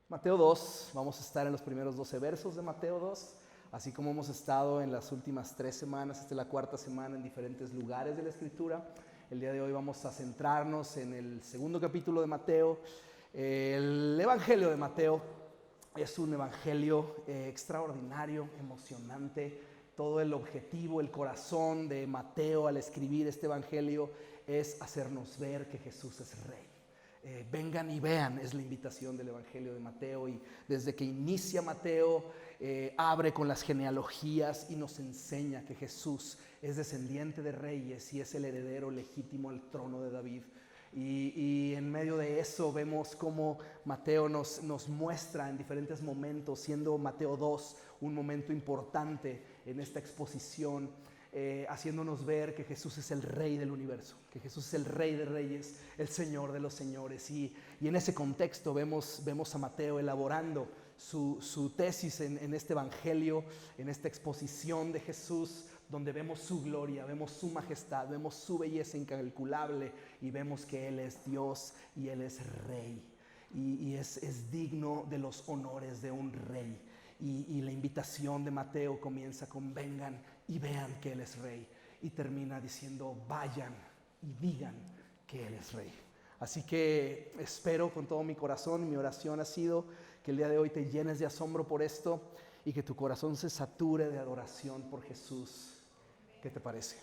Mateo 2, vamos a estar en los primeros 12 versos de Mateo 2, así como hemos estado en las últimas 3 semanas, esta es la 4ª semana en diferentes lugares de la Escritura. El día de hoy vamos a centrarnos en el segundo capítulo de Mateo. El Evangelio de Mateo es un evangelio extraordinario, emocionante. Todo el objetivo, el corazón de Mateo al escribir este evangelio es hacernos ver que Jesús es Rey. Vengan y vean, es la invitación del Evangelio de Mateo, y desde que inicia Mateo abre con las genealogías y nos enseña que Jesús es descendiente de reyes y es el heredero legítimo al trono de David. Y en medio de eso vemos cómo Mateo nos muestra en diferentes momentos, siendo Mateo 2 un momento importante en esta exposición, haciéndonos ver que Jesús es el Rey del universo, que Jesús es el Rey de reyes, el Señor de los señores. Y en ese contexto vemos a Mateo elaborando su tesis en este evangelio, en esta exposición de Jesús, donde vemos su gloria, vemos su majestad, vemos su belleza incalculable y vemos que Él es Dios y Él es Rey y es digno de los honores de un Rey. Y la invitación de Mateo comienza con vengan y vean que Él es Rey, y termina diciendo vayan y digan que Él es Rey. Así que espero con todo mi corazón, y mi oración ha sido que el día de hoy te llenes de asombro por esto y que tu corazón se sature de adoración por Jesús. ¿Qué te parece?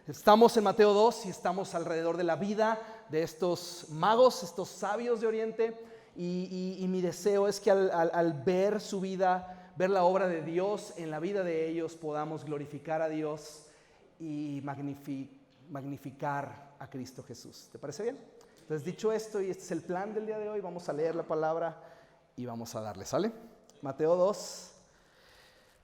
Estamos en Mateo 2 y estamos alrededor de la vida de estos magos, estos sabios de Oriente, y mi deseo es que al ver su vida, ver la obra de Dios en la vida de ellos, podamos glorificar a Dios y magnificar a Cristo Jesús. ¿Te parece bien? Entonces, dicho esto, y este es el plan del día de hoy, vamos a leer la palabra y vamos a darle, ¿sale? Mateo 2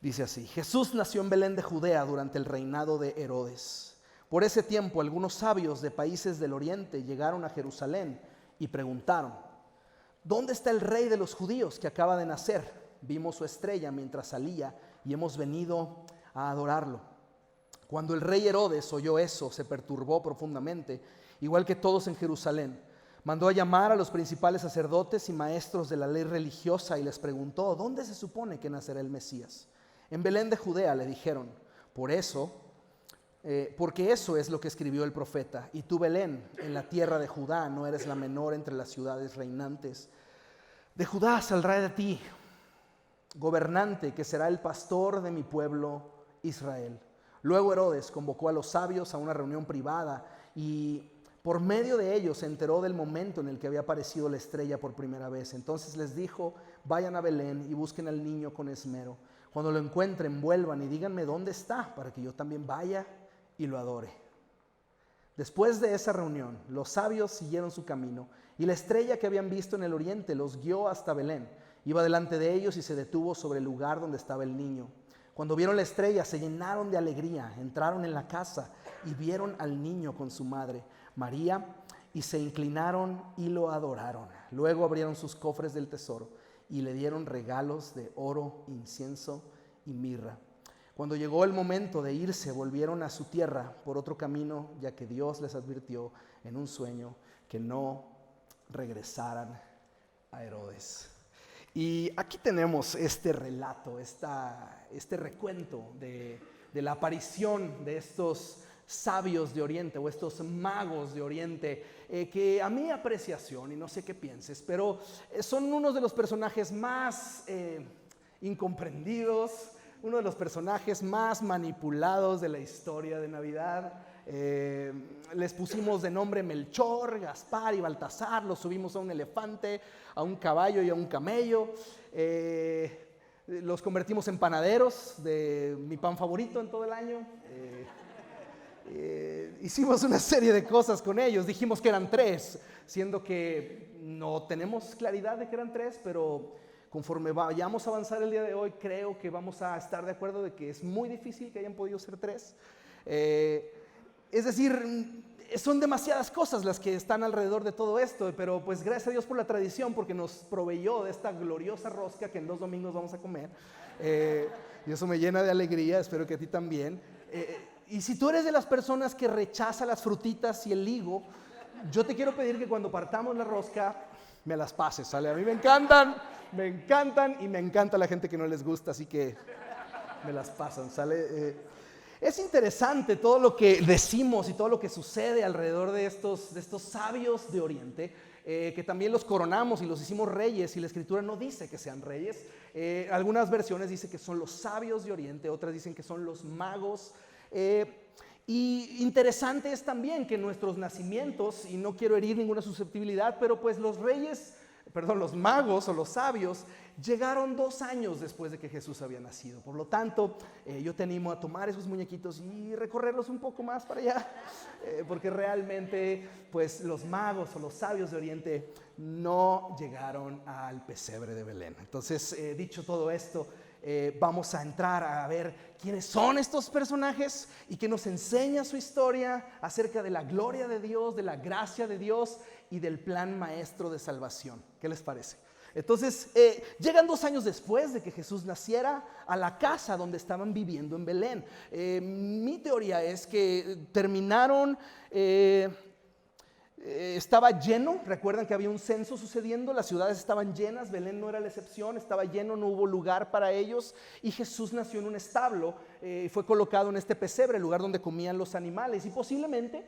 dice así: Jesús nació en Belén de Judea durante el reinado de Herodes. Por ese tiempo, algunos sabios de países del oriente llegaron a Jerusalén y preguntaron: ¿dónde está el rey de los judíos que acaba de nacer? Vimos su estrella mientras salía y hemos venido a adorarlo. Cuando el rey Herodes oyó eso, se perturbó profundamente, igual que todos en Jerusalén. Mandó a llamar a los principales sacerdotes y maestros de la ley religiosa y les preguntó: ¿dónde se supone que nacerá el Mesías? En Belén de Judea, le dijeron. Porque eso es lo que escribió el profeta. Y tú, Belén, en la tierra de Judá, no eres la menor entre las ciudades reinantes. De Judá saldrá de ti gobernante que será el pastor de mi pueblo Israel. Luego Herodes convocó a los sabios a una reunión privada y por medio de ellos se enteró del momento en el que había aparecido la estrella por primera vez. Entonces les dijo: vayan a Belén y busquen al niño con esmero. Cuando lo encuentren, vuelvan y díganme dónde está, para que yo también vaya y lo adore. Después de esa reunión, los sabios siguieron su camino y la estrella que habían visto en el oriente los guió hasta Belén. Iba delante de ellos y se detuvo sobre el lugar donde estaba el niño. Cuando vieron la estrella, se llenaron de alegría. Entraron en la casa y vieron al niño con su madre, María, y se inclinaron y lo adoraron. Luego abrieron sus cofres del tesoro y le dieron regalos de oro, incienso y mirra. Cuando llegó el momento de irse, volvieron a su tierra por otro camino, ya que Dios les advirtió en un sueño que no regresaran a Herodes. Y aquí tenemos este relato, este recuento de la aparición de estos sabios de Oriente o estos magos de Oriente, que a mi apreciación, y no sé qué pienses, pero son unos de los personajes más incomprendidos, uno de los personajes más manipulados de la historia de Navidad. Les pusimos de nombre Melchor, Gaspar y Baltasar. Los subimos a un elefante, a un caballo y a un camello. Los convertimos en panaderos de mi pan favorito en todo el año. Hicimos una serie de cosas con ellos. Dijimos que eran 3, siendo que no tenemos claridad de que eran 3, pero conforme vayamos a avanzar el día de hoy, creo que vamos a estar de acuerdo de que es muy difícil que hayan podido ser 3. Es decir, son demasiadas cosas las que están alrededor de todo esto, pero pues gracias a Dios por la tradición, porque nos proveyó de esta gloriosa rosca que en 2 domingos vamos a comer, y eso me llena de alegría, espero que a ti también. Y si tú eres de las personas que rechaza las frutitas y el higo, yo te quiero pedir que cuando partamos la rosca me las pases, ¿sale? A mí me encantan, Me encantan y me encanta la gente que no les gusta, así que me las pasan, ¿sale? Es interesante todo lo que decimos y todo lo que sucede alrededor de estos sabios de Oriente, que también los coronamos y los hicimos reyes, y la Escritura no dice que sean reyes. Algunas versiones dicen que son los sabios de Oriente, otras dicen que son los magos. Y interesante es también que nuestros nacimientos, y no quiero herir ninguna susceptibilidad, pero pues los magos o los sabios llegaron 2 años después de que Jesús había nacido. Por lo tanto, yo te animo a tomar esos muñequitos y recorrerlos un poco más para allá, porque realmente pues los magos o los sabios de Oriente no llegaron al pesebre de Belén. Entonces, dicho todo esto, vamos a entrar a ver quiénes son estos personajes y que nos enseña su historia acerca de la gloria de Dios, de la gracia de Dios y del plan maestro de salvación. ¿Qué les parece? Entonces, llegan 2 años después de que Jesús naciera a la casa donde estaban viviendo en Belén. Mi teoría es que terminaron... estaba lleno, recuerdan que había un censo sucediendo, las ciudades estaban llenas, Belén no era la excepción, estaba lleno, no hubo lugar para ellos, y Jesús nació en un establo, fue colocado en este pesebre, el lugar donde comían los animales, y posiblemente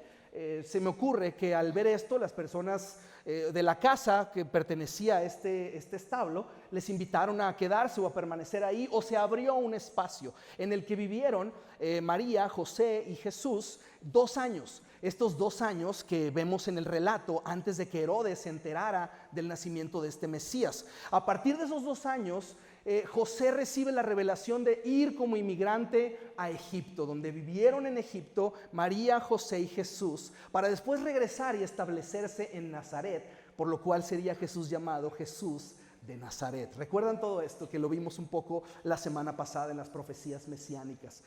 se me ocurre que al ver esto, las personas de la casa que pertenecía a este establo les invitaron a quedarse o a permanecer ahí, o se abrió un espacio en el que vivieron María, José y Jesús 2 años. Estos 2 años que vemos en el relato antes de que Herodes se enterara del nacimiento de este Mesías. A partir de esos 2 años, José recibe la revelación de ir como inmigrante a Egipto, donde vivieron en Egipto María, José y Jesús, para después regresar y establecerse en Nazaret, por lo cual sería Jesús llamado Jesús de Nazaret. ¿Recuerdan todo esto que lo vimos un poco la semana pasada en las profecías mesiánicas?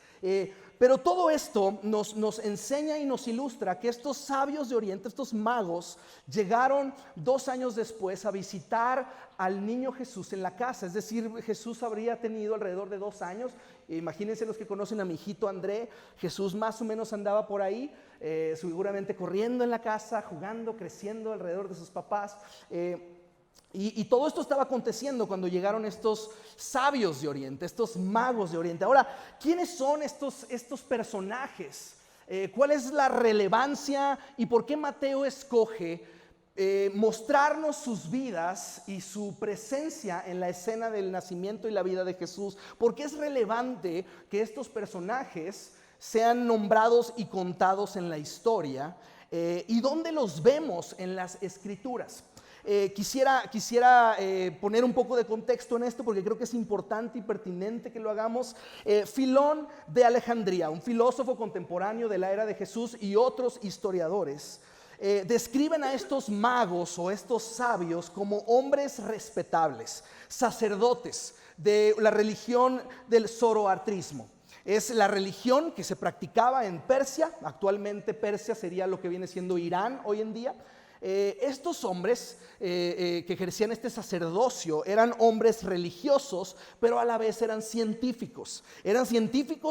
Pero todo esto nos enseña y nos ilustra que estos sabios de Oriente, estos magos, llegaron 2 años después a visitar al niño Jesús en la casa. Es decir, Jesús habría tenido alrededor de 2 años. Imagínense los que conocen a mi hijito André, Jesús más o menos andaba por ahí, seguramente corriendo en la casa, jugando, creciendo alrededor de sus papás. Y todo esto estaba aconteciendo cuando llegaron estos sabios de Oriente, estos magos de Oriente. Ahora, ¿quiénes son estos personajes? ¿Cuál es la relevancia y por qué Mateo escoge mostrarnos sus vidas y su presencia en la escena del nacimiento y la vida de Jesús? ¿Por qué es relevante que estos personajes sean nombrados y contados en la historia? ¿Y dónde los vemos en las Escrituras? Quisiera poner un poco de contexto en esto porque creo que es importante y pertinente que lo hagamos. Filón de Alejandría, un filósofo contemporáneo de la era de Jesús, y otros historiadores describen a estos magos o estos sabios como hombres respetables, sacerdotes de la religión del zoroastrismo. Es la religión que se practicaba en Persia. Actualmente Persia sería lo que viene siendo Irán hoy en día. Estos hombres que ejercían este sacerdocio eran hombres religiosos, pero a la vez eran científicos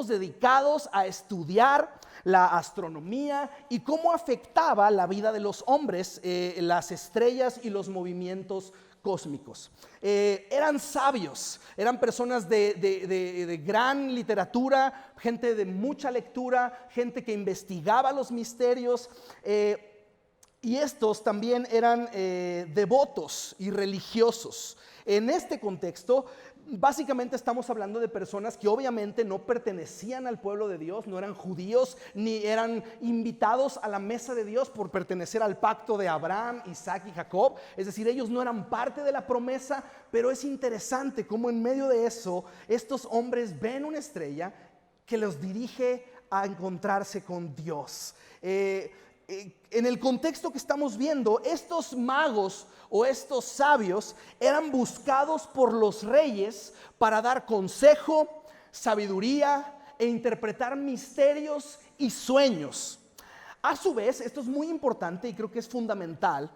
dedicados a estudiar la astronomía y cómo afectaba la vida de los hombres las estrellas y los movimientos cósmicos. Eran sabios, eran personas de gran literatura, gente de mucha lectura, gente que investigaba los misterios. Y estos también eran devotos y religiosos. En este contexto, básicamente estamos hablando de personas que obviamente no pertenecían al pueblo de Dios, no eran judíos, ni eran invitados a la mesa de Dios por pertenecer al pacto de Abraham, Isaac y Jacob. Es decir, ellos no eran parte de la promesa, pero es interesante cómo en medio de eso, estos hombres ven una estrella que los dirige a encontrarse con Dios. En el contexto que estamos viendo, estos magos o estos sabios eran buscados por los reyes para dar consejo, sabiduría e interpretar misterios y sueños. A su vez, esto es muy importante y creo que es fundamental,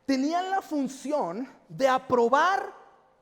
tenían la función de aprobar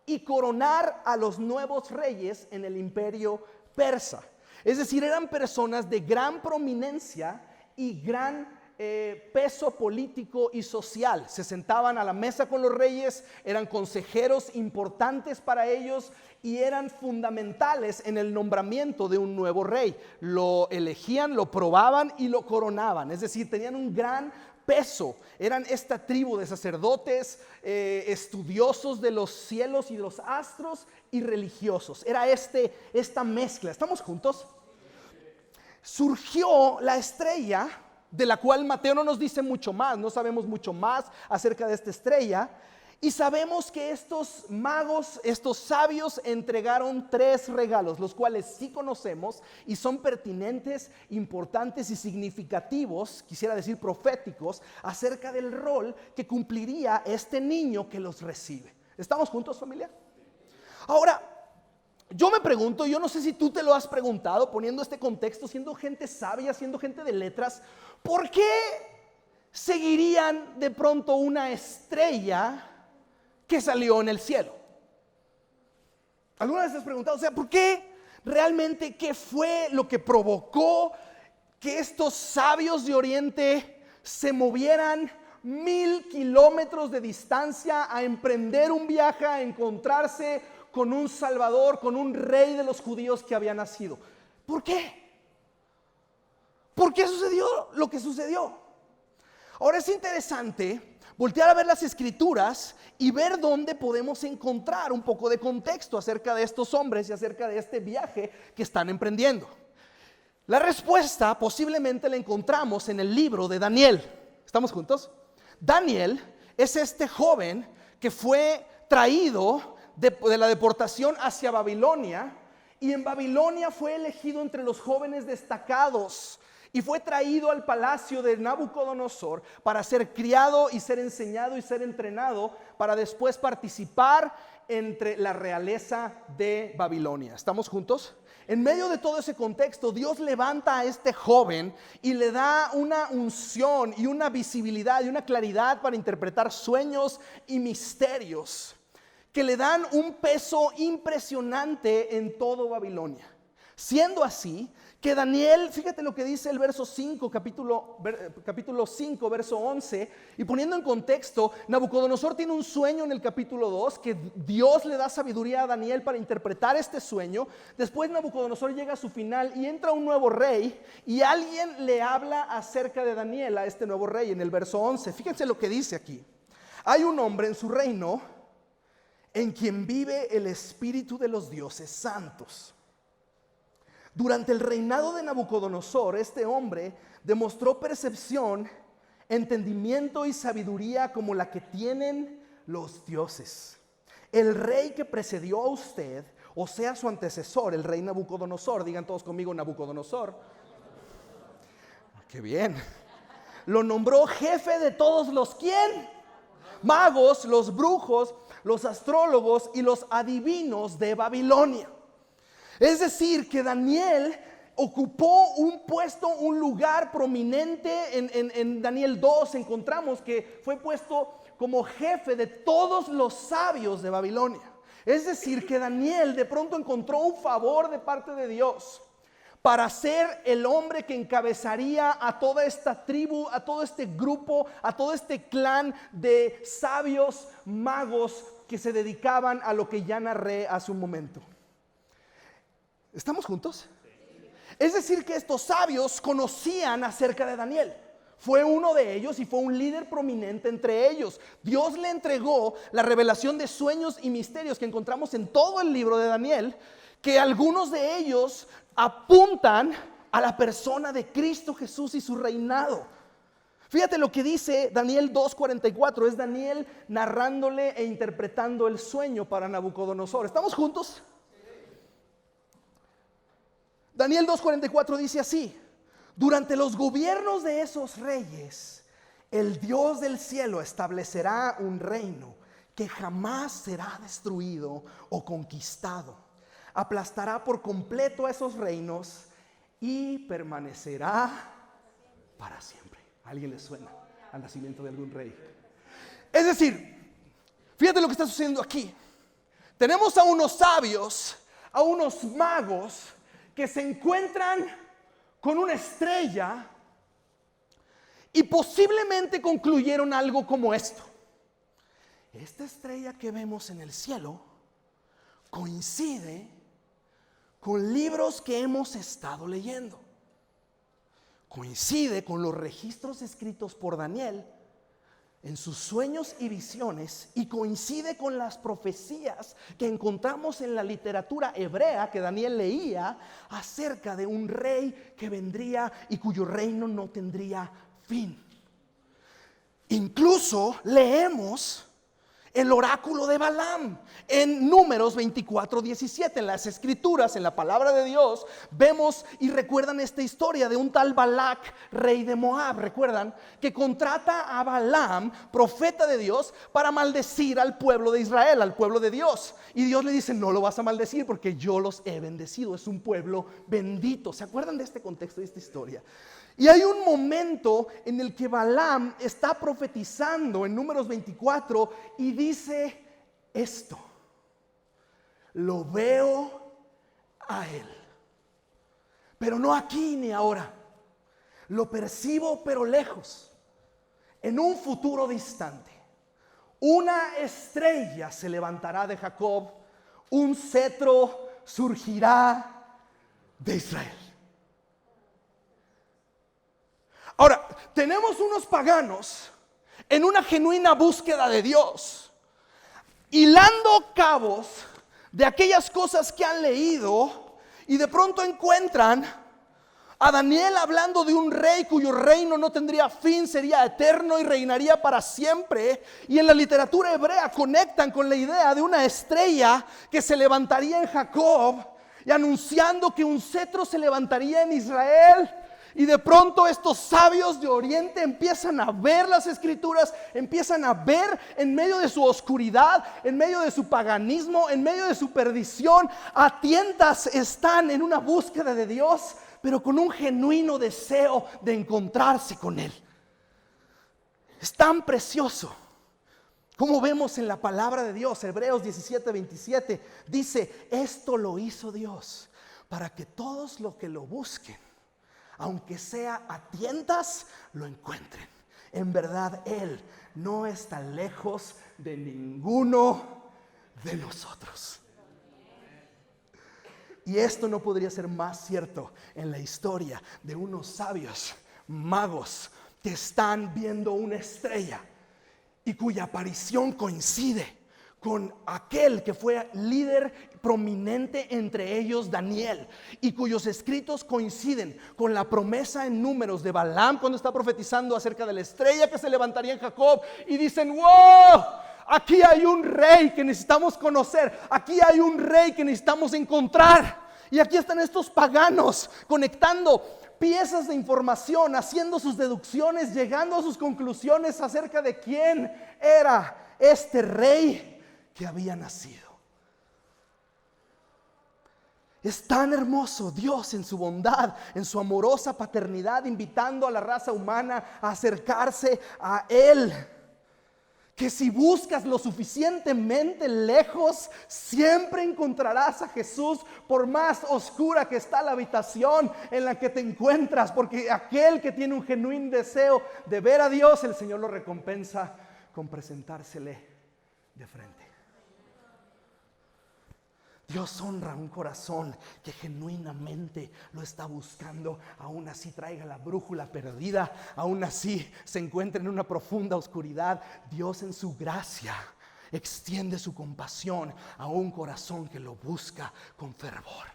y coronar a los nuevos reyes en el imperio persa. Es decir, eran personas de gran prominencia y gran peso político y social. Se sentaban a la mesa con los reyes, eran consejeros importantes para ellos y eran fundamentales en el nombramiento de un nuevo rey. Lo elegían, lo probaban y lo coronaban. Es decir, tenían un gran peso. Eran esta tribu de sacerdotes, estudiosos de los cielos y de los astros y religiosos. Era esta mezcla. ¿Estamos juntos? Surgió la estrella, de la cual Mateo no nos dice mucho más, no sabemos mucho más acerca de esta estrella, y sabemos que estos magos, estos sabios entregaron 3 regalos, los cuales sí conocemos y son pertinentes, importantes y significativos, quisiera decir proféticos, acerca del rol que cumpliría este niño que los recibe. ¿Estamos juntos, familia? Ahora, yo me pregunto, yo no sé si tú te lo has preguntado, poniendo este contexto, siendo gente sabia, siendo gente de letras, ¿por qué seguirían de pronto una estrella que salió en el cielo? ¿Alguna vez te has preguntado, o sea, por qué realmente, qué fue lo que provocó que estos sabios de Oriente se movieran 1000 kilómetros de distancia a emprender un viaje, a encontrarse con un Salvador, con un rey de los judíos que había nacido? ¿Por qué? ¿Por qué sucedió lo que sucedió? Ahora es interesante voltear a ver las escrituras y ver dónde podemos encontrar un poco de contexto acerca de estos hombres y acerca de este viaje que están emprendiendo. La respuesta posiblemente la encontramos en el libro de Daniel. ¿Estamos juntos? Daniel es este joven que fue traído de la deportación hacia Babilonia, y en Babilonia fue elegido entre los jóvenes destacados y fue traído al palacio de Nabucodonosor para ser criado y ser enseñado y ser entrenado para después participar entre la realeza de Babilonia. ¿Estamos juntos? En medio de todo ese contexto, Dios levanta a este joven y le da una unción y una visibilidad y una claridad para interpretar sueños y misterios que le dan un peso impresionante en todo Babilonia. Siendo así que Daniel, fíjate lo que dice el verso 5, capítulo 5, verso 11, y poniendo en contexto, Nabucodonosor tiene un sueño en el capítulo 2, que Dios le da sabiduría a Daniel para interpretar este sueño. Después Nabucodonosor llega a su final y entra un nuevo rey, y alguien le habla acerca de Daniel a este nuevo rey en el verso 11. Fíjense lo que dice aquí: hay un hombre en su reino en quien vive el espíritu de los dioses santos. Durante el reinado de Nabucodonosor, este hombre demostró percepción, entendimiento y sabiduría como la que tienen los dioses. El rey que precedió a usted, o sea su antecesor, el rey Nabucodonosor, digan todos conmigo Nabucodonosor. ¡Qué bien! Lo nombró jefe de todos los ¿quién? Magos, los brujos, los astrólogos y los adivinos de Babilonia. Es decir, que Daniel ocupó un puesto, un lugar prominente. En Daniel 2 encontramos que fue puesto como jefe de todos los sabios de Babilonia. Es decir, que Daniel de pronto encontró un favor de parte de Dios para ser el hombre que encabezaría a toda esta tribu, a todo este grupo, a todo este clan de sabios magos que se dedicaban a lo que ya narré hace un momento. ¿Estamos juntos? Es decir, que estos sabios conocían acerca de Daniel. Fue uno de ellos y fue un líder prominente entre ellos. Dios le entregó la revelación de sueños y misterios que encontramos en todo el libro de Daniel, que algunos de ellos apuntan a la persona de Cristo Jesús y su reinado. Fíjate lo que dice Daniel 2:44. Es Daniel narrándole e interpretando el sueño para Nabucodonosor. ¿Estamos juntos? Daniel 2:44 dice así: durante los gobiernos de esos reyes, el Dios del cielo establecerá un reino que jamás será destruido o conquistado. Aplastará por completo a esos reinos y permanecerá para siempre. ¿A alguien le suena al nacimiento de algún rey? Es decir, fíjate lo que está sucediendo aquí. Tenemos a unos sabios, a unos magos que se encuentran con una estrella Y posiblemente concluyeron algo como esto: esta estrella que vemos en el cielo coincide con libros que hemos estado leyendo. Coincide con los registros escritos por Daniel en sus sueños y visiones, y coincide con las profecías que encontramos en la literatura hebrea que Daniel leía acerca de un rey que vendría y cuyo reino no tendría fin. Incluso leemos el oráculo de Balaam en Números 24:17. En las escrituras, en la palabra de Dios, vemos y recuerdan esta historia de un tal Balac, rey de Moab. Recuerdan que contrata a Balaam, profeta de Dios, para maldecir al pueblo de Israel, al pueblo de Dios. Y Dios le dice: no lo vas a maldecir porque yo los he bendecido, es un pueblo bendito. ¿Se acuerdan de este contexto, de esta historia? Y hay un momento en el que Balaam está profetizando en Números 24 y dice esto: lo veo a él, pero no aquí ni ahora. Lo percibo pero lejos, en un futuro distante. Una estrella se levantará de Jacob, un cetro surgirá de Israel. Ahora, tenemos unos paganos en una genuina búsqueda de Dios, hilando cabos de aquellas cosas que han leído, y de pronto encuentran a Daniel hablando de un rey cuyo reino no tendría fin, sería eterno y reinaría para siempre. Y en la literatura hebrea conectan con la idea de una estrella que se levantaría en Jacob, y anunciando que un cetro se levantaría en Israel. Y de pronto estos sabios de Oriente empiezan a ver las escrituras, empiezan a ver en medio de su oscuridad, en medio de su paganismo, en medio de su perdición, a tientas están en una búsqueda de Dios, pero con un genuino deseo de encontrarse con Él. Es tan precioso como vemos en la palabra de Dios. Hebreos 17:27 dice: esto lo hizo Dios para que todos los que lo busquen, aunque sea a tientas, lo encuentren. En verdad, Él no está lejos de ninguno de nosotros. Y esto no podría ser más cierto en la historia de unos sabios magos que están viendo una estrella y cuya aparición coincide con aquel que fue líder prominente entre ellos, Daniel, y cuyos escritos coinciden con la promesa en Números de Balaam cuando está profetizando acerca de la estrella que se levantaría en Jacob, y dicen: ¡wow! Aquí hay un rey que necesitamos conocer, aquí hay un rey que necesitamos encontrar. Y aquí están estos paganos conectando piezas de información, haciendo sus deducciones, llegando a sus conclusiones acerca de quién era este rey que había nacido. Es tan hermoso Dios en su bondad, en su amorosa paternidad, invitando a la raza humana a acercarse a Él, que si buscas lo suficientemente lejos, siempre encontrarás a Jesús, por más oscura que está la habitación en la que te encuentras, porque aquel que tiene un genuino deseo de ver a Dios, el Señor lo recompensa con presentársele de frente. Dios honra un corazón que genuinamente lo está buscando, aún así traiga la brújula perdida, aún así se encuentra en una profunda oscuridad. Dios en su gracia extiende su compasión a un corazón que lo busca con fervor.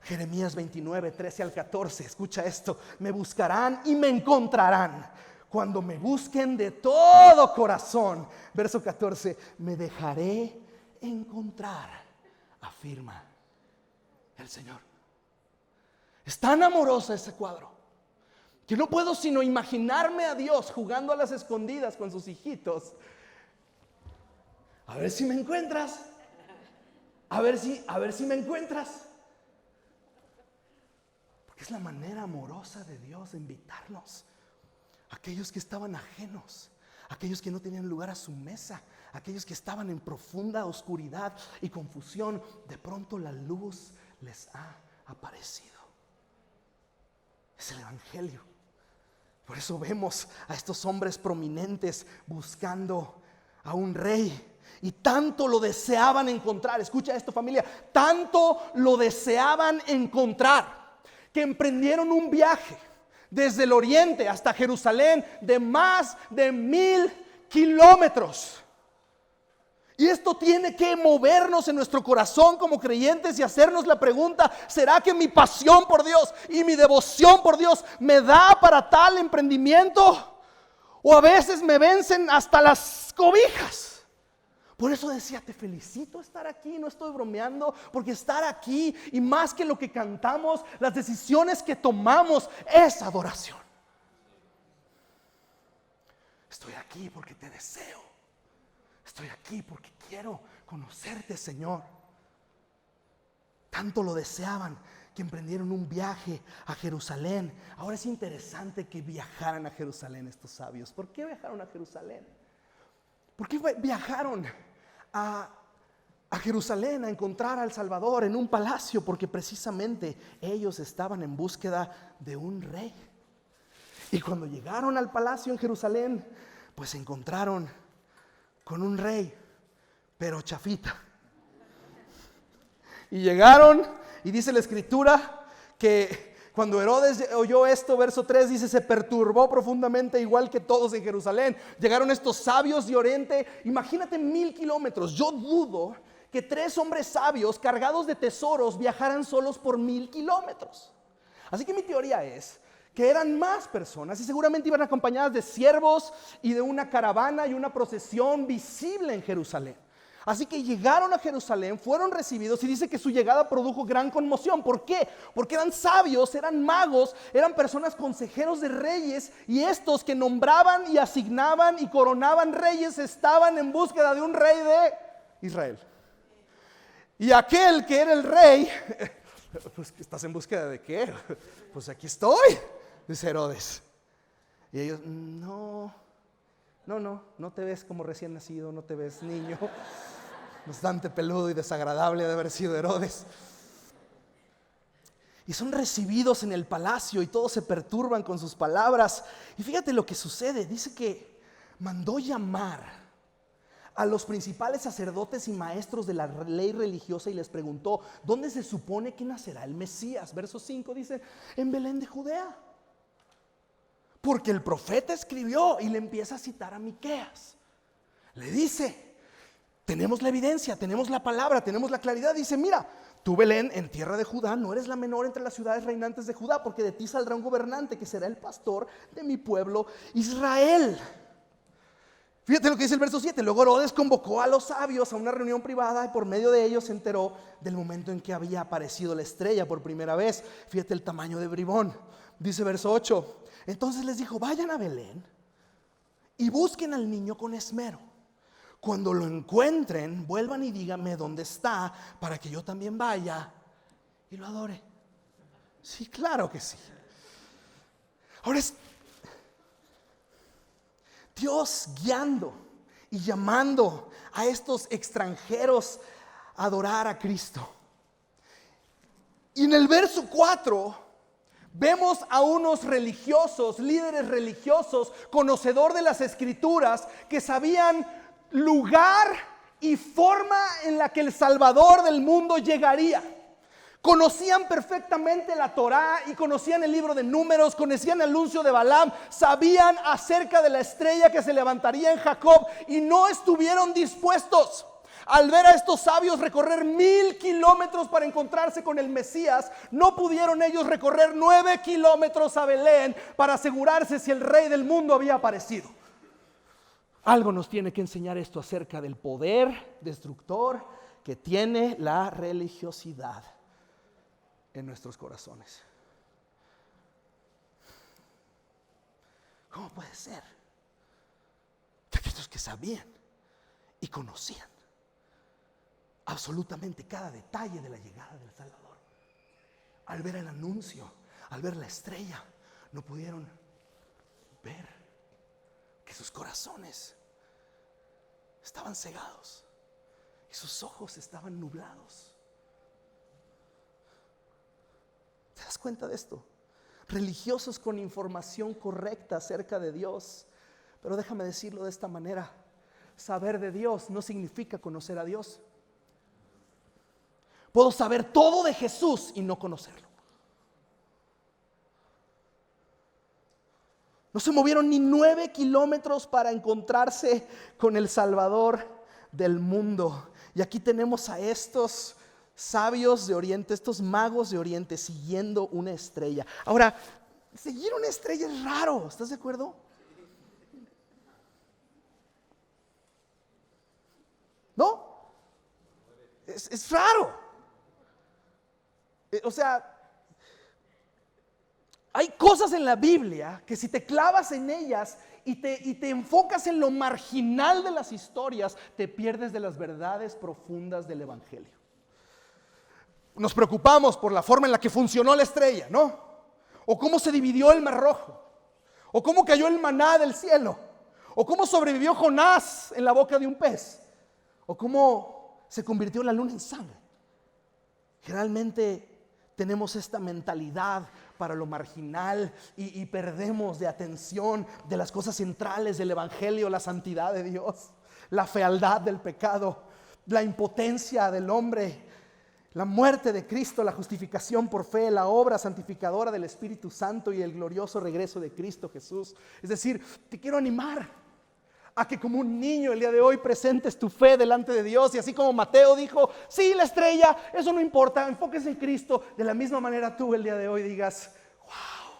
Jeremías 29:13-14, escucha esto: me buscarán y me encontrarán cuando me busquen de todo corazón. Verso 14, me dejaré encontrar, afirma el Señor. Es tan amoroso ese cuadro que no puedo sino imaginarme a Dios jugando a las escondidas con sus hijitos. A ver si me encuentras. A ver si me encuentras. Porque es la manera amorosa de Dios de invitarnos. Aquellos que estaban ajenos, aquellos que no tenían lugar a su mesa, aquellos que estaban en profunda oscuridad y confusión, de pronto la luz les ha aparecido. Es el Evangelio. Por eso vemos a estos hombres prominentes buscando a un rey. Y tanto lo deseaban encontrar. Escucha esto, familia. Tanto lo deseaban encontrar que emprendieron un viaje desde el oriente hasta Jerusalén de más de 1000 kilómetros. Y esto tiene que movernos en nuestro corazón como creyentes y hacernos la pregunta: ¿será que mi pasión por Dios y mi devoción por Dios me da para tal emprendimiento? O a veces me vencen hasta las cobijas. Por eso decía, te felicito estar aquí, no estoy bromeando, porque estar aquí y más que lo que cantamos, las decisiones que tomamos es adoración. Estoy aquí porque te deseo. Estoy aquí porque quiero conocerte, Señor. Tanto lo deseaban que emprendieron un viaje a Jerusalén. Ahora es interesante que viajaran a Jerusalén estos sabios. ¿Por qué viajaron a Jerusalén? ¿Por qué viajaron a Jerusalén a encontrar al Salvador en un palacio? Porque precisamente ellos estaban en búsqueda de un rey. Y cuando llegaron al palacio en Jerusalén, pues se encontraron con un rey, pero chafita. Y llegaron, y dice la escritura que cuando Herodes oyó esto, verso 3 dice, se perturbó profundamente, igual que todos en Jerusalén. Llegaron estos sabios de Oriente, imagínate 1000 kilómetros. Yo dudo que 3 hombres sabios cargados de tesoros viajaran solos por 1000 kilómetros. Así que mi teoría es que eran más personas y seguramente iban acompañadas de siervos y de una caravana y una procesión visible en Jerusalén. Así que llegaron a Jerusalén, fueron recibidos y dice que su llegada produjo gran conmoción. ¿Por qué? Porque eran sabios, eran magos, eran personas consejeros de reyes, y estos que nombraban y asignaban y coronaban reyes estaban en búsqueda de un rey de Israel. Y aquel que era el rey, pues, ¿estás en búsqueda de qué? Pues aquí estoy, dice Herodes. Y ellos, no te ves como recién nacido, no te ves niño. Bastante peludo y desagradable de haber sido Herodes. Y son recibidos en el palacio y todos se perturban con sus palabras. Y fíjate lo que sucede. Dice que mandó llamar a los principales sacerdotes y maestros de la ley religiosa y les preguntó, ¿dónde se supone que nacerá el Mesías? Verso 5 dice, en Belén de Judea. Porque el profeta escribió, y le empieza a citar a Miqueas. Le dice, tenemos la evidencia, tenemos la palabra, tenemos la claridad. Dice, mira, tú Belén, en tierra de Judá, no eres la menor entre las ciudades reinantes de Judá, porque de ti saldrá un gobernante que será el pastor de mi pueblo Israel. Fíjate lo que dice el verso 7. Luego Herodes convocó a los sabios a una reunión privada y por medio de ellos se enteró del momento en que había aparecido la estrella por primera vez. Fíjate el tamaño de bribón. Dice verso 8. Entonces les dijo, vayan a Belén y busquen al niño con esmero. Cuando lo encuentren, vuelvan y díganme dónde está para que yo también vaya y lo adore. Sí, claro que sí. Ahora es Dios guiando y llamando a estos extranjeros a adorar a Cristo. Y en el verso 4 vemos a unos religiosos, líderes religiosos, conocedor de las escrituras, que sabían lugar y forma en la que el Salvador del mundo llegaría. Conocían perfectamente la Torá y conocían el libro de Números, conocían el anuncio de Balaam, sabían acerca de la estrella que se levantaría en Jacob y no estuvieron dispuestos. Al ver a estos sabios recorrer 1000 kilómetros para encontrarse con el Mesías, no pudieron ellos recorrer 9 kilómetros a Belén para asegurarse si el rey del mundo había aparecido. Algo nos tiene que enseñar esto acerca del poder destructor que tiene la religiosidad en nuestros corazones. ¿Cómo puede ser que aquellos que sabían y conocían absolutamente cada detalle de la llegada del Salvador, al ver el anuncio, al ver la estrella, no pudieron ver que sus corazones estaban cegados y sus ojos estaban nublados? ¿Te das cuenta de esto? religiosos con información correcta acerca de Dios. Pero déjame decirlo de esta manera: saber de Dios no significa conocer a Dios. Puedo saber todo de Jesús y no conocerlo. No se movieron ni 9 kilómetros para encontrarse con el Salvador del mundo. Y aquí tenemos a estos sabios de Oriente, estos magos de Oriente, siguiendo una estrella. Ahora, seguir una estrella es raro, ¿estás de acuerdo? ¿No? Es raro. O sea, hay cosas en la Biblia que si te clavas en ellas y te enfocas en lo marginal de las historias, te pierdes de las verdades profundas del Evangelio. Nos preocupamos por la forma en la que funcionó la estrella, ¿no? O cómo se dividió el Mar Rojo, o cómo cayó el maná del cielo, o cómo sobrevivió Jonás en la boca de un pez, o cómo se convirtió la luna en sangre. Generalmente tenemos esta mentalidad para lo marginal y perdemos de atención de las cosas centrales del Evangelio: la santidad de Dios, la fealdad del pecado, la impotencia del hombre, la muerte de Cristo, la justificación por fe, la obra santificadora del Espíritu Santo y el glorioso regreso de Cristo Jesús. Es decir, te quiero animar a que como un niño el día de hoy presentes tu fe delante de Dios, y así como Mateo dijo, sí, la estrella, eso no importa, enfóquese en Cristo. De la misma manera tú el día de hoy digas, wow,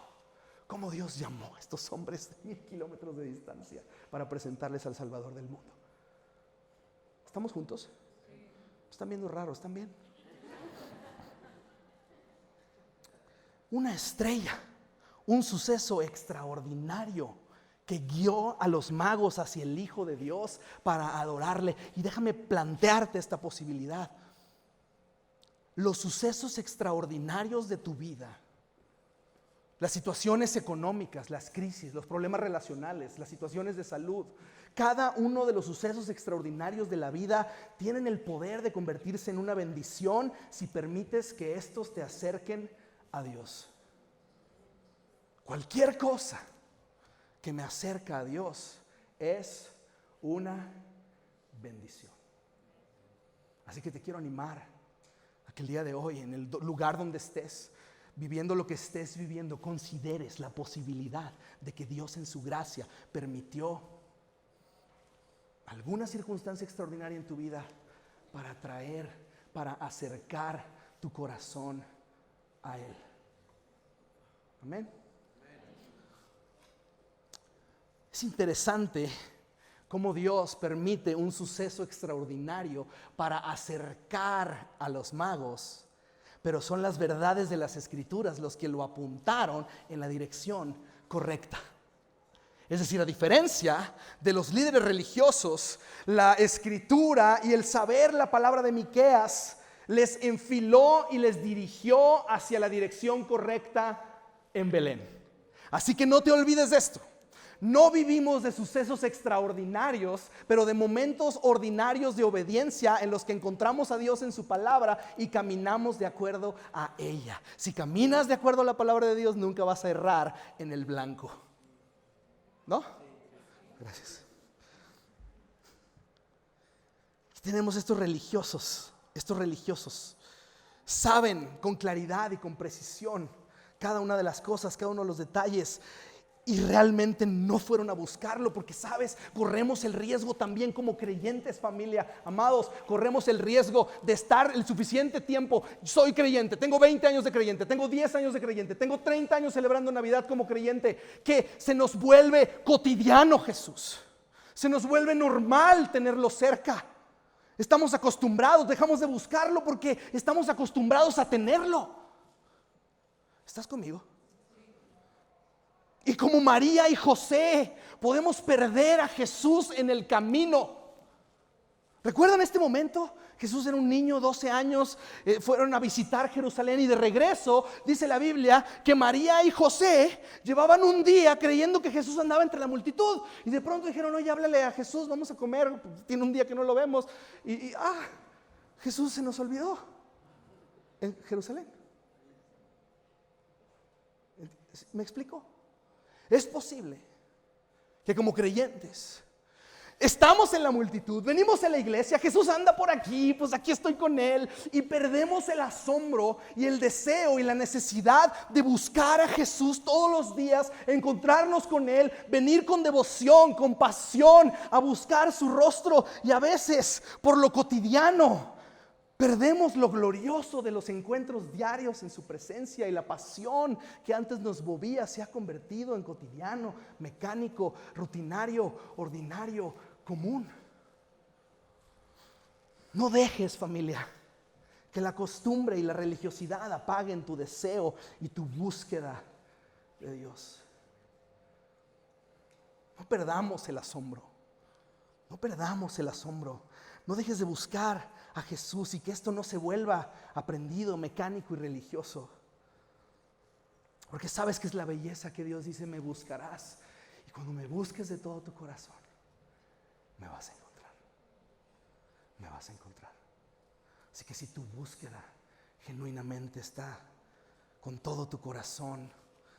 cómo Dios llamó a estos hombres de 1000 kilómetros de distancia para presentarles al Salvador del mundo. ¿Estamos juntos? ¿Están viendo raro? ¿Están bien? Una estrella, un suceso extraordinario que guió a los magos hacia el Hijo de Dios para adorarle. Y déjame plantearte esta posibilidad: los sucesos extraordinarios de tu vida, las situaciones económicas, las crisis, los problemas relacionales, las situaciones de salud, cada uno de los sucesos extraordinarios de la vida tienen el poder de convertirse en una bendición si permites que estos te acerquen a Dios. Cualquier cosa que me acerca a Dios es una bendición. Así que te quiero animar a que el día de hoy, en el lugar donde estés, viviendo lo que estés viviendo, consideres la posibilidad de que Dios en su gracia permitió alguna circunstancia extraordinaria en tu vida para traer, para acercar tu corazón a Él. Amén. Es interesante cómo Dios permite un suceso extraordinario para acercar a los magos, pero son las verdades de las Escrituras los que lo apuntaron en la dirección correcta. Es decir, a diferencia de los líderes religiosos, la Escritura y el saber la palabra de Miqueas les enfiló y les dirigió hacia la dirección correcta en Belén. Así que no te olvides de esto. No vivimos de sucesos extraordinarios, pero de momentos ordinarios de obediencia en los que encontramos a Dios en su palabra y caminamos de acuerdo a ella. Si caminas de acuerdo a la palabra de Dios, nunca vas a errar en el blanco. ¿No? Gracias. Y tenemos estos religiosos saben con claridad y con precisión cada una de las cosas, cada uno de los detalles, y realmente no fueron a buscarlo porque, ¿sabes? Corremos el riesgo también como creyentes, familia, amados, corremos el riesgo de estar el suficiente tiempo. Soy creyente, tengo 20 años de creyente, tengo 10 años de creyente, tengo 30 años celebrando Navidad como creyente, que se nos vuelve cotidiano Jesús, se nos vuelve normal tenerlo cerca. Estamos acostumbrados, dejamos de buscarlo porque estamos acostumbrados a tenerlo. ¿Estás conmigo? Y como María y José, podemos perder a Jesús en el camino. ¿Recuerdan este momento? Jesús era un niño, 12 años, fueron a visitar Jerusalén y de regreso, dice la Biblia, que María y José llevaban un día creyendo que Jesús andaba entre la multitud. Y de pronto dijeron, oye, háblale a Jesús, vamos a comer, tiene un día que no lo vemos. Jesús se nos olvidó en Jerusalén. ¿Me explico? Es posible que como creyentes estamos en la multitud, venimos a la iglesia, Jesús anda por aquí, pues aquí estoy con Él, y perdemos el asombro y el deseo y la necesidad de buscar a Jesús todos los días, encontrarnos con Él, venir con devoción, con pasión, a buscar su rostro, y a veces por lo cotidiano perdemos lo glorioso de los encuentros diarios en su presencia, y la pasión que antes nos movía se ha convertido en cotidiano, mecánico, rutinario, ordinario, común. No dejes, familia, que la costumbre y la religiosidad apaguen tu deseo y tu búsqueda de Dios. No perdamos el asombro. No perdamos el asombro. No dejes de buscar a Jesús y que esto no se vuelva aprendido, mecánico y religioso. Porque sabes que es la belleza que Dios dice: me buscarás. Y cuando me busques de todo tu corazón, me vas a encontrar. Me vas a encontrar. Así que si tu búsqueda genuinamente está con todo tu corazón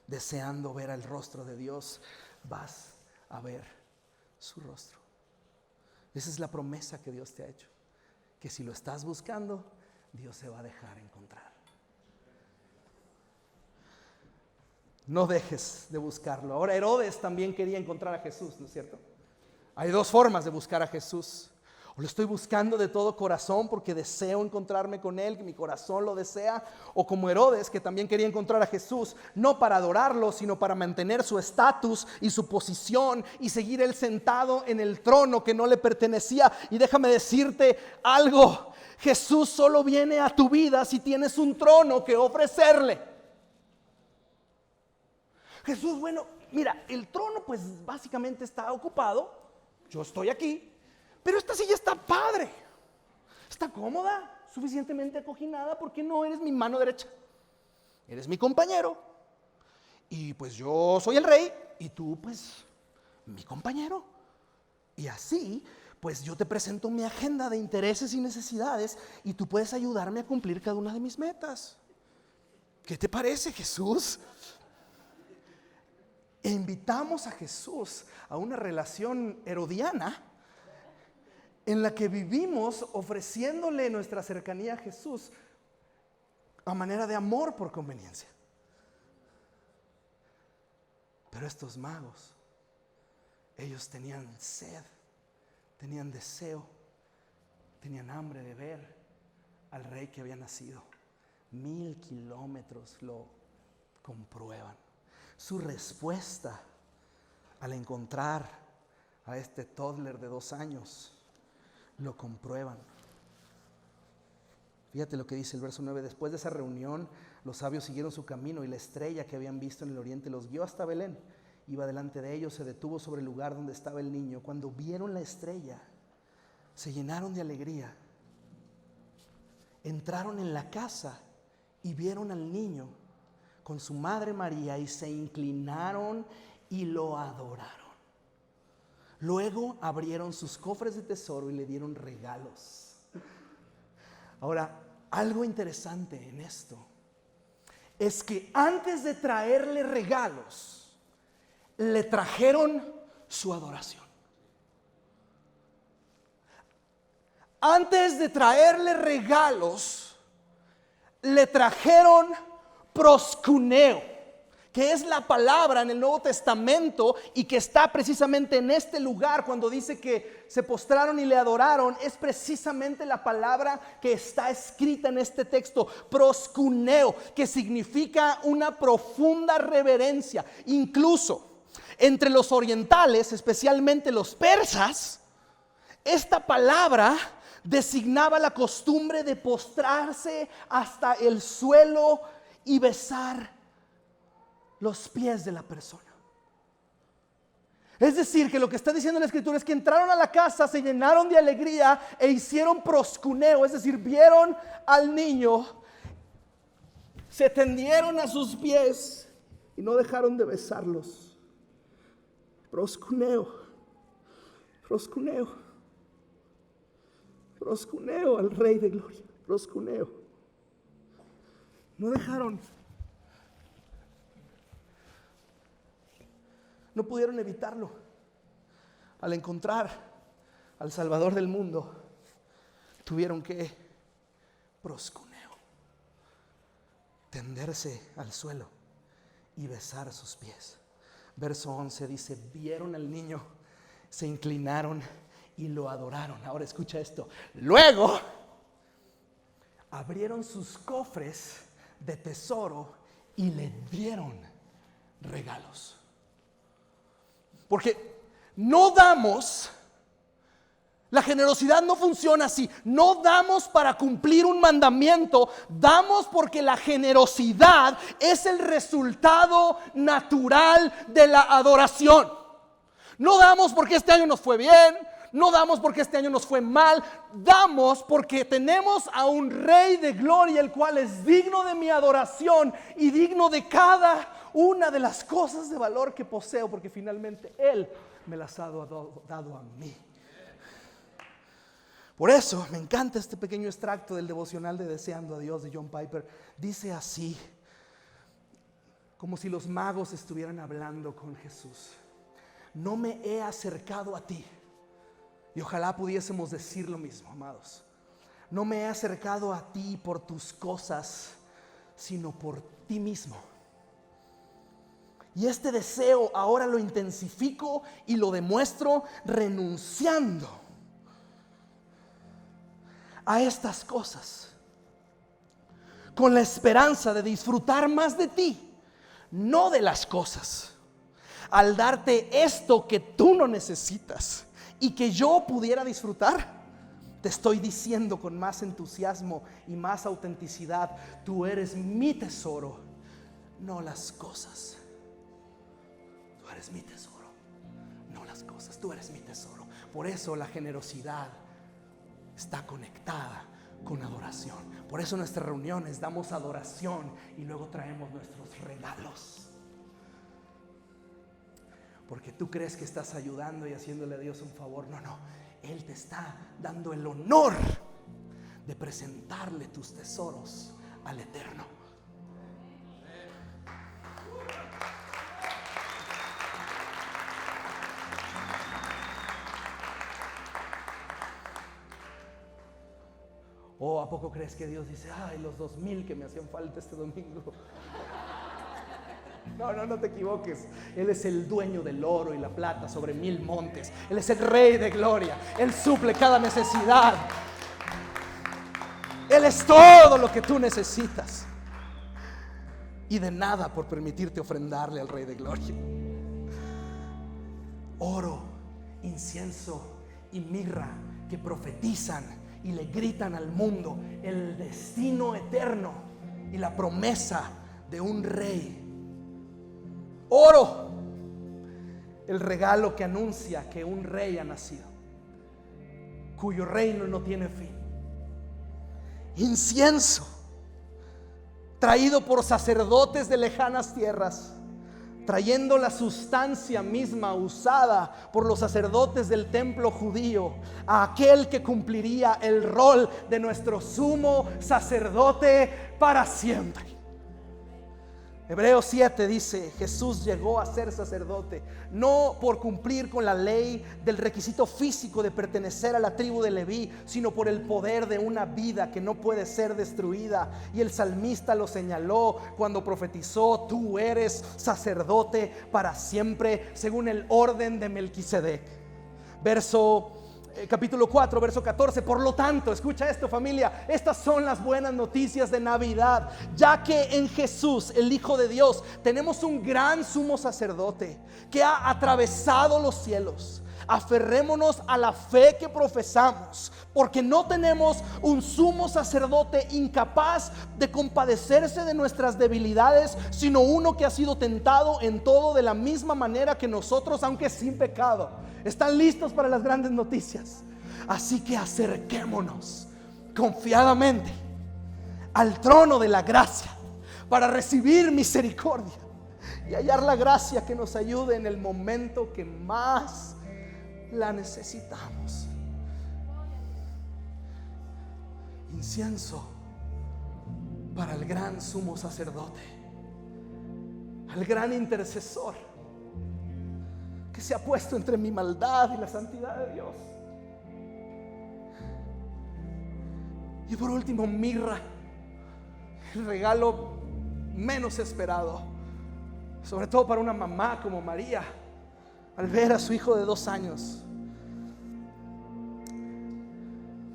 deseando ver el rostro de Dios, vas a ver su rostro. Esa es la promesa que Dios te ha hecho, que si lo estás buscando, Dios se va a dejar encontrar. No dejes de buscarlo. Ahora Herodes también quería encontrar a Jesús, ¿no es cierto? Hay dos formas de buscar a Jesús. O lo estoy buscando de todo corazón porque deseo encontrarme con Él, que mi corazón lo desea. O como Herodes, que también quería encontrar a Jesús, no para adorarlo, sino para mantener su estatus y su posición y seguir Él sentado en el trono que no le pertenecía. Y déjame decirte algo: Jesús solo viene a tu vida si tienes un trono que ofrecerle. Jesús, bueno, mira, el trono pues básicamente está ocupado. Yo estoy aquí, pero esta silla está padre, está cómoda, suficientemente acoginada, porque no eres mi mano derecha, eres mi compañero, y pues yo soy el rey y tú pues mi compañero, y así pues yo te presento mi agenda de intereses y necesidades y tú puedes ayudarme a cumplir cada una de mis metas. ¿Qué te parece, Jesús? E invitamos a Jesús a una relación herodiana en la que vivimos ofreciéndole nuestra cercanía a Jesús a manera de amor por conveniencia. Pero estos magos, ellos tenían sed, tenían deseo, tenían hambre de ver al rey que había nacido. 1000 kilómetros lo comprueban. Su respuesta al encontrar a este toddler de 2 años lo comprueban. Fíjate lo que dice el verso 9. Después de esa reunión, los sabios siguieron su camino y la estrella que habían visto en el oriente los guió hasta Belén. Iba delante de ellos, se detuvo sobre el lugar donde estaba el niño. Cuando vieron la estrella, se llenaron de alegría. Entraron en la casa y vieron al niño con su madre María y se inclinaron y lo adoraron. Luego abrieron sus cofres de tesoro y le dieron regalos. Ahora, algo interesante en esto es que antes de traerle regalos, le trajeron su adoración. Antes de traerle regalos, le trajeron proskuneo, que es la palabra en el Nuevo Testamento y que está precisamente en este lugar. Cuando dice que se postraron y le adoraron, es precisamente la palabra que está escrita en este texto, proskuneo, que significa una profunda reverencia. Incluso entre los orientales, especialmente los persas, esta palabra designaba la costumbre de postrarse hasta el suelo y besar los pies de la persona. Es decir, que lo que está diciendo la Escritura es que entraron a la casa, se llenaron de alegría e hicieron proskuneo, es decir, vieron al niño, se tendieron a sus pies y no dejaron de besarlos. Proskuneo, proskuneo, proskuneo al Rey de Gloria, proskuneo. No dejaron no pudieron evitarlo. Al encontrar al Salvador del mundo, tuvieron que proscuneo, tenderse al suelo y besar sus pies. Verso 11 dice: vieron al niño, se inclinaron y lo adoraron. Ahora escucha esto. Luego abrieron sus cofres de tesoro y le dieron regalos. Porque no damos, la generosidad no funciona así. No damos para cumplir un mandamiento, damos porque la generosidad es el resultado natural de la adoración. No damos porque este año nos fue bien, no damos porque este año nos fue mal, damos porque tenemos a un Rey de gloria, el cual es digno de mi adoración y digno de cada una de las cosas de valor que poseo, porque finalmente Él me las ha dado a mí. Por eso me encanta este pequeño extracto del devocional de Deseando a Dios de John Piper. Dice así, como si los magos estuvieran hablando con Jesús: no me he acercado a ti. Y ojalá pudiésemos decir lo mismo, amados. No me he acercado a ti por tus cosas, sino por ti mismo. Y este deseo ahora lo intensifico y lo demuestro renunciando a estas cosas, con la esperanza de disfrutar más de ti, no de las cosas. Al darte esto que tú no necesitas y que yo pudiera disfrutar, te estoy diciendo con más entusiasmo y más autenticidad: tú eres mi tesoro, no las cosas. Tú eres mi tesoro, no las cosas. Tú eres mi tesoro. Por eso la generosidad está conectada con adoración. Por eso en nuestras reuniones damos adoración y luego traemos nuestros regalos. Porque tú crees que estás ayudando y haciéndole a Dios un favor. No, no. Él te está dando el honor de presentarle tus tesoros al Eterno. ¿O a poco crees que Dios dice: ay, los 2,000 que me hacían falta este domingo? No te equivoques. Él es el dueño del oro y la plata sobre 1,000 montes. Él es el Rey de gloria. Él suple cada necesidad. Él es todo lo que tú necesitas. Y de nada por permitirte ofrendarle al Rey de gloria. Oro, incienso y mirra que profetizan y le gritan al mundo el destino eterno y la promesa de un rey. Oro, el regalo que anuncia que un rey ha nacido, cuyo reino no tiene fin. Incienso, traído por sacerdotes de lejanas tierras, trayendo la sustancia misma usada por los sacerdotes del templo judío a aquel que cumpliría el rol de nuestro sumo sacerdote para siempre. Hebreos 7 dice: Jesús llegó a ser sacerdote no por cumplir con la ley del requisito físico de pertenecer a la tribu de Leví, sino por el poder de una vida que no puede ser destruida. Y el salmista lo señaló cuando profetizó: tú eres sacerdote para siempre según el orden de Melquisedec. Capítulo 4, verso 14. Por lo tanto, escucha esto, familia, estas son las buenas noticias de Navidad, ya que en Jesús, el Hijo de Dios, tenemos un gran sumo sacerdote que ha atravesado los cielos. Aferrémonos a la fe que profesamos, porque no tenemos un sumo sacerdote incapaz de compadecerse de nuestras debilidades, sino uno que ha sido tentado en todo de la misma manera que nosotros, aunque sin pecado. ¿Están listos para las grandes noticias? Así que acerquémonos confiadamente al trono de la gracia para recibir misericordia y hallar la gracia que nos ayude en el momento que más la necesitamos. Incienso para el gran sumo sacerdote, al gran intercesor, que se ha puesto entre mi maldad y la santidad de Dios. Y por último, mirra, el regalo menos esperado, sobre todo para una mamá como María, al ver a su hijo de 2 años.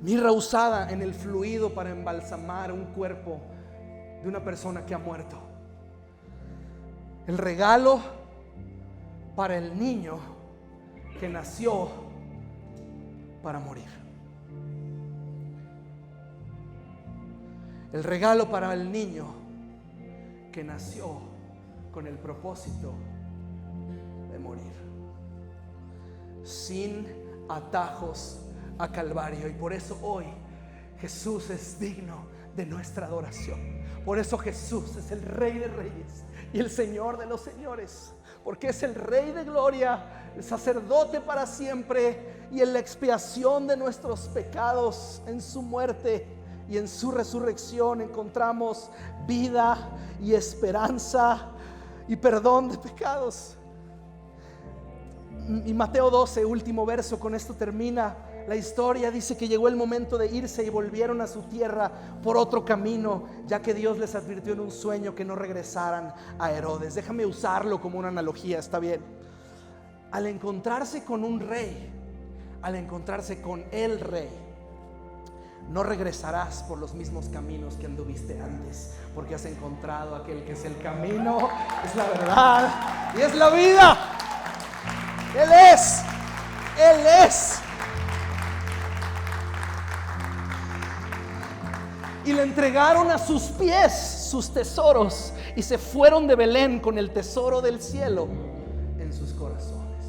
Mirra usada en el fluido para embalsamar un cuerpo de una persona que ha muerto. El regalo para el niño que nació para morir. El regalo para el niño que nació con el propósito de morir. Sin atajos a Calvario. Y por eso hoy Jesús es digno de nuestra adoración. Por eso Jesús es el Rey de Reyes y el Señor de los Señores, porque es el Rey de gloria, el sacerdote para siempre, y en la expiación de nuestros pecados, en su muerte y en su resurrección, encontramos vida y esperanza y perdón de pecados. Y Mateo 12, último verso, con esto termina la historia. Dice que llegó el momento de irse y volvieron a su tierra por otro camino, ya que Dios les advirtió en un sueño que no regresaran a Herodes. Déjame usarlo como una analogía, está bien. Al encontrarse con un rey, al encontrarse con el rey, no regresarás por los mismos caminos que anduviste antes, porque has encontrado aquel que es el camino, es la verdad y es la vida. Él es. Y le entregaron a sus pies sus tesoros y se fueron de Belén con el tesoro del cielo en sus corazones.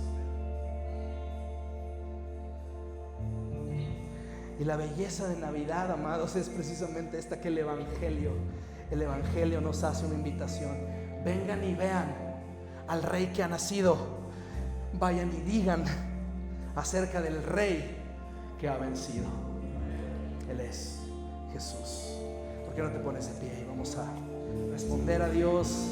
Y la belleza de Navidad, amados, es precisamente esta, que el Evangelio nos hace una invitación. Vengan y vean al Rey que ha nacido. Vayan y digan acerca del Rey que ha vencido. Él es Jesús. ¿Por qué no te pones de pie y vamos a responder a Dios?